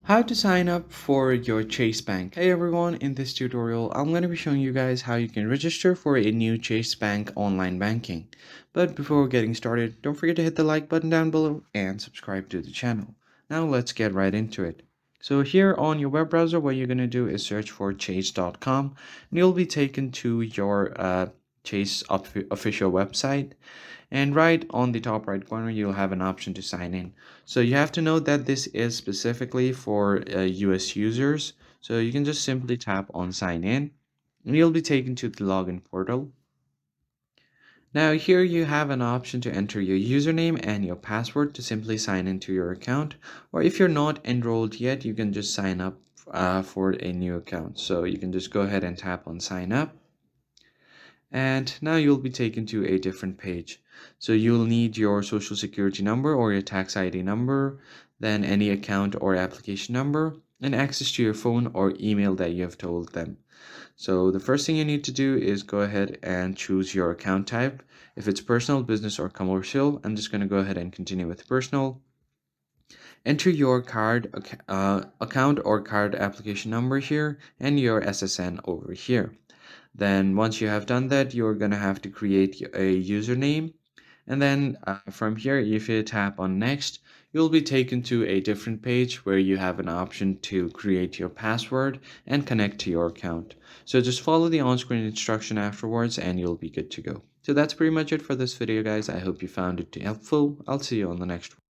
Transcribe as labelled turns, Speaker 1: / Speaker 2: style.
Speaker 1: How to sign up for your Chase Bank. Hey everyone, in this tutorial I'm going to be showing you guys how you can register for a new Chase Bank online banking. But before getting started, don't forget to hit the like button down below and subscribe to the channel. Now let's get right into it. So here on your web browser, what you're going to do is search for chase.com and you'll be taken to your Chase official website, and right on the top right corner you'll have an option to sign in. So you have to note that this is specifically for US users, so you can just simply tap on sign in and you'll be taken to the login portal. Now here you have an option to enter your username and your password to simply sign into your account, or if you're not enrolled yet you can just sign up for a new account. So you can just go ahead and tap on sign up, and now you'll be taken to a different page. So you'll need your social security number or your tax ID number, then any account or application number, and access to your phone or email that you have told them. So the first thing you need to do is go ahead and choose your account type. If it's personal, business, or commercial, I'm just going to go ahead and continue with personal. Enter your account or card application number here and your SSN over here. Then once you have done that, you're going to have to create a username. And then from here, if you tap on next, you'll be taken to a different page where you have an option to create your password and connect to your account. So just follow the on-screen instruction afterwards and you'll be good to go. So that's pretty much it for this video, guys. I hope you found it helpful. I'll see you on the next one.